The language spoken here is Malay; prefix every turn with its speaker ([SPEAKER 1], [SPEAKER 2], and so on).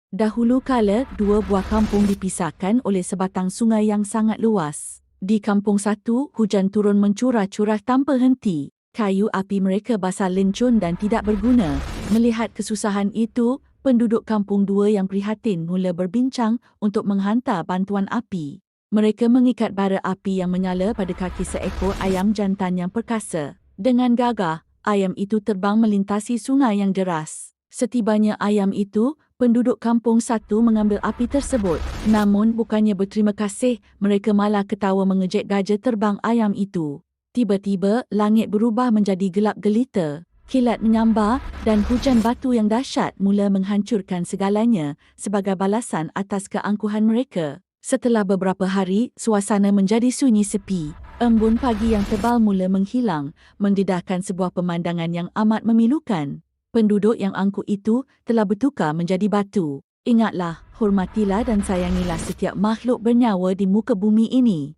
[SPEAKER 1] Dahulu kala, dua buah kampung dipisahkan oleh sebatang sungai yang sangat luas. Di kampung satu, hujan turun mencurah-curah tanpa henti. Kayu api mereka basah lencun dan tidak berguna. Melihat kesusahan itu, penduduk kampung dua yang prihatin mula berbincang untuk menghantar bantuan api. Mereka mengikat bara api yang menyala pada kaki seekor ayam jantan yang perkasa. Dengan gagah, ayam itu terbang melintasi sungai yang deras. Setibanya ayam itu, penduduk kampung satu mengambil api tersebut. Namun bukannya berterima kasih, mereka malah ketawa mengejek gajah terbang ayam itu. Tiba-tiba, langit berubah menjadi gelap gelita. Kilat menyambar dan hujan batu yang dahsyat mula menghancurkan segalanya sebagai balasan atas keangkuhan mereka. Setelah beberapa hari, suasana menjadi sunyi sepi. Embun pagi yang tebal mula menghilang, mendedahkan sebuah pemandangan yang amat memilukan. Penduduk yang angkuh itu telah bertukar menjadi batu. Ingatlah, hormatilah dan sayangilah setiap makhluk bernyawa di muka bumi ini.